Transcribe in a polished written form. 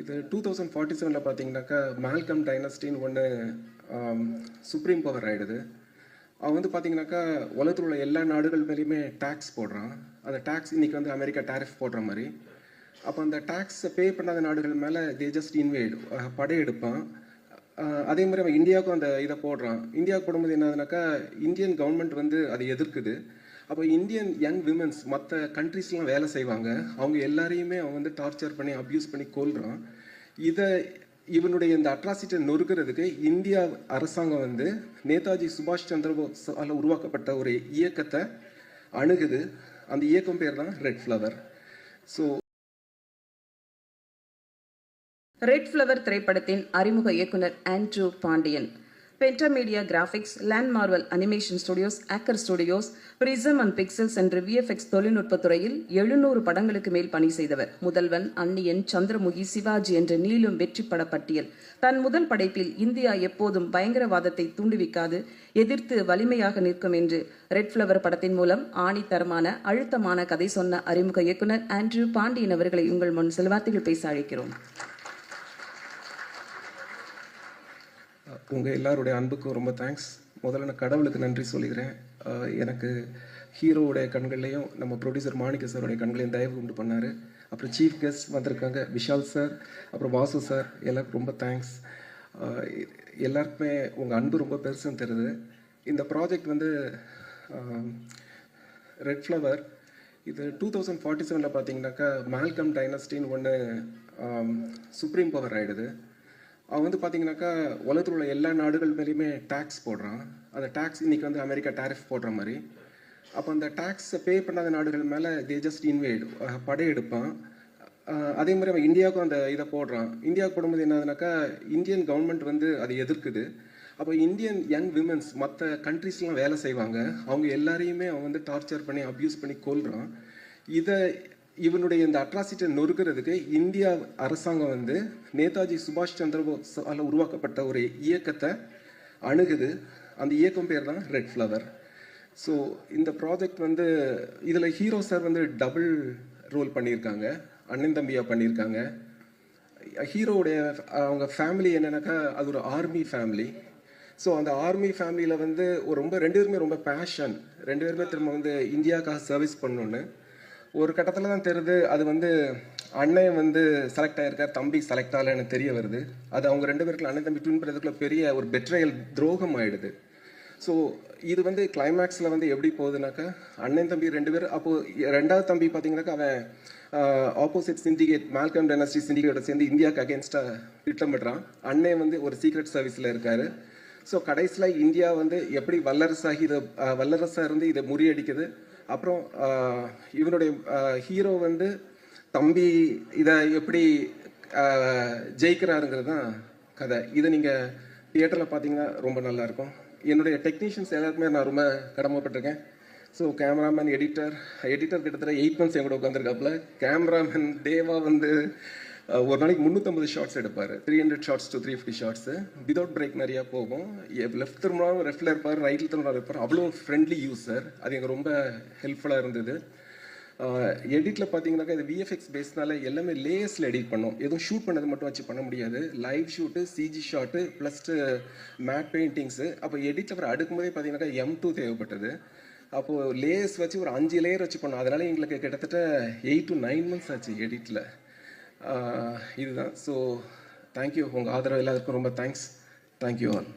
இது 2047 பார்த்தீங்கன்னாக்கா மால்கம் டைனஸ்டின்னு ஒன்று சுப்ரீம் பவர் ஆகிடுது. அவன் வந்து பார்த்தீங்கன்னாக்கா உலகத்தில் உள்ள எல்லா நாடுகள் மேலேயுமே டேக்ஸ் போடுறான். அந்த டேக்ஸ் இன்றைக்கி வந்து அமெரிக்கா டேரிஃப் போடுற மாதிரி. அப்போ அந்த டேக்ஸை பே பண்ணாத நாடுகள் மேலே தே ஜஸ்ட் இன்வேட் படையெடுப்பான். அதே மாதிரி அவன் இந்தியாவுக்கும் அந்த இதை போடுறான். இந்தியாவுக்கு போடும்போது என்னதுனாக்கா இந்தியன் கவர்மெண்ட் வந்து அதை எதிர்க்குது. அப்போ இந்தியன் யங் விமன்ஸ் மற்ற கண்ட்ரீஸ்லாம் வேலை செய்வாங்க, அவங்க எல்லாரையுமே அவன் வந்து டார்ச்சர் பண்ணி அப்யூஸ் பண்ணி கொள்கிறான். இவனுடைய இந்த அட்ராசிட்டியை நொறுக்கிறதுக்கு இந்தியா அரசாங்கம் வந்து நேதாஜி சுபாஷ் சந்திர போஸால் உருவாக்கப்பட்ட ஒரு இயக்கத்தை அணுகுது. அந்த இயக்கம் பேர் தான் red flower. So red flower திரைப்படத்தின் அறிமுக இயக்குனர் Andrew Pandian, Pentamedia graphics, Land Marvel animation studios, ஆக்கர் ஸ்டுடியோஸ், பிரிசம் அண்ட் பிக்சல்ஸ் என்ற விஎஃப்எக்ஸ் தொழில்நுட்பத் துறையில் 700 படங்களுக்கு மேல் பணி செய்தவர். முதல்வன், அந்நியன், சந்திரமுகி, சிவாஜி என்ற நீளும் வெற்றி பட பட்டியல். தன் முதல் படைப்பில் இந்தியா எப்போதும் பயங்கரவாதத்தை தூண்டுவிக்காது, எதிர்த்து வலிமையாக நிற்கும் என்று ரெட் ஃப்ளவர் படத்தின் மூலம் ஆணித்தரமான அழுத்தமான கதை சொன்ன அறிமுக இயக்குனர் ஆண்ட்ரூ பாண்டியன் அவர்களை உங்கள் முன் சில வார்த்தைகள் பேச அழைக்கிறோம். உங்கள் எல்லாருடைய அன்புக்கும் ரொம்ப தேங்க்ஸ். முதல்ல நான் கடவுளுக்கு நன்றி சொல்லிக்கிறேன். எனக்கு ஹீரோவுடைய கண்கள்லையும் நம்ம ப்ரொடியூசர் மாணிக்க சாருடைய கண்களையும் தயவு உண்டு பண்ணார். அப்புறம் சீஃப் கெஸ்ட் வந்திருக்காங்க விஷால் சார், அப்புறம் வாசு சார், எல்லாருக்கும் ரொம்ப தேங்க்ஸ். எல்லாருக்குமே உங்கள் அன்பு ரொம்ப பெருசுன்னு தெரியுது. இந்த ப்ராஜெக்ட் வந்து ரெட் ஃப்ளவர் இது 2047 பார்த்தீங்கன்னாக்கா மால்கம் டைனஸ்டின்னு ஒன்று சுப்ரீம் பவர் ஆகிடுது. அவன் வந்து பார்த்தீங்கன்னாக்கா உலகத்தில் உள்ள எல்லா நாடுகள் மேலேயுமே டேக்ஸ் போடுறான். அந்த டேக்ஸ் இன்றைக்கி வந்து அமெரிக்கா டேரிஃப் போடுற மாதிரி. அப்போ அந்த டேக்ஸை பே பண்ணாத நாடுகள் மேலே தே ஜஸ்ட் இன்வேட் படையெடுப்பான். அதே மாதிரி அவன் இந்தியாவுக்கும் அந்த இதை போடுறான். இந்தியாவுக்கு போடும்போது என்னதுனாக்கா இந்தியன் கவர்மெண்ட் வந்து அதை எதிர்க்குது. அப்போ இந்தியன் யங் விமன்ஸ் மற்ற கண்ட்ரீஸ்லாம் வேலை செய்வாங்க, அவங்க எல்லாரையுமே அவன் வந்து டார்ச்சர் பண்ணி அப்யூஸ் பண்ணி கொள்கிறான். இவனுடைய இந்த அட்ராசிட்டியை நொறுக்கிறதுக்கு இந்தியா அரசாங்கம் வந்து நேதாஜி சுபாஷ் சந்திர போஸால் உருவாக்கப்பட்ட ஒரு இயக்கத்தை அணுகுது. அந்த இயக்கம் பேர் தான் ரெட் ஃப்ளவர். ஸோ இந்த ப்ராஜெக்ட் வந்து இதில் ஹீரோ சார் வந்து டபுள் ரோல் பண்ணியிருக்காங்க, அண்ணன் தம்பியாக பண்ணியிருக்காங்க. ஹீரோவுடைய அவங்க ஃபேமிலி என்னன்னாக்கா அது ஒரு ஆர்மி ஃபேமிலி. ஸோ அந்த ஆர்மி ஃபேமிலியில் வந்து ரெண்டு பேருமே ரொம்ப பேஷன், ரெண்டு பேருமே திரும்ப வந்து இந்தியாவுக்காக சர்வீஸ் பண்ணணுன்னு. ஒரு கட்டத்தில் தான் தெரியுது அது வந்து அண்ணன் வந்து செலக்ட் ஆகிருக்கார், தம்பி செலக்ட் ஆகலைன்னு தெரிய வருது. அது அவங்க ரெண்டு பேருக்குள்ள அண்ணன் தம்பி ட்வின் பண்ணுறதுக்குள்ள பெரிய ஒரு பெட்ரையல் துரோகம் ஆகிடுது. ஸோ இது வந்து கிளைமேக்ஸில் வந்து எப்படி போகுதுனாக்கா அண்ணன் தம்பி ரெண்டு பேர். அப்போது ரெண்டாவது தம்பி பார்த்தீங்கன்னாக்கா அவன் ஆப்போசிட் சிண்டிகேட் மால்கம் டைனஸ்டி சிண்டிகேட்டை சேர்ந்து இந்தியாவுக்கு அகேன்ஸ்டாக திட்டமிடுறான். அண்ணன் வந்து ஒரு சீக்ரெட் சர்வீஸில் இருக்கார். ஸோ கடைசியில் இந்தியா வந்து எப்படி வல்லரசாக இருந்து இதை முறியடிக்குது. அப்புறம் இவனுடைய ஹீரோ வந்து தம்பி இதை எப்படி ஜெயிக்கிறாருங்கிறது தான் கதை. இதை நீங்கள் தியேட்டரில் பார்த்தீங்கன்னா ரொம்ப நல்லாயிருக்கும். என்னுடைய டெக்னீஷியன்ஸ் எல்லாருக்குமே நான் ரொம்ப கடமைப்பட்டிருக்கேன். ஸோ கேமராமேன், எடிட்டர் கிட்டத்தட்ட 8 months என் கூட உட்காந்துருக்காப்புல. கேமராமேன் தேவா வந்து ஒரு நாளைக்கு 350 ஷார்ட்ஸ் எடுப்பார். 300 shots to 350 shots without break நிறையா போகும். லெஃப்ட் திரும்பினாலும் லெஃப்டில் இருப்பார், ரைட்டில் திரும்பினாலும் இருப்பார். அவ்வளோ ஃப்ரெண்ட்லி யூஸர். அது எனக்கு ரொம்ப ஹெல்ப்ஃபுல்லாக இருந்தது. எடிட்டில் பார்த்தீங்கன்னாக்கா இது விஎஃப்எக்ஸ் பேஸ்னால எல்லாமே லேயர்ஸில் எடிட் பண்ணோம். எதுவும் ஷூட் பண்ணது மட்டும் வச்சு பண்ண முடியாது. Live shoot, CG shot plus matte paintings. அப்போ எடிட்டில் அப்புறம் அடுக்கும்போதே பார்த்தீங்கன்னாக்கா M2 தேவைப்பட்டது. அப்போது லேயர்ஸ் வச்சு ஒரு 5 லேயர் வச்சு பண்ணோம். அதனால் எங்களுக்கு கிட்டத்தட்ட 8 to 9 months ஆச்சு எடிட்டில். இதுதான். So thank you. உங்கள் ஆதரவு எல்லாருக்கும் ரொம்ப தேங்க்ஸ். Thank you all.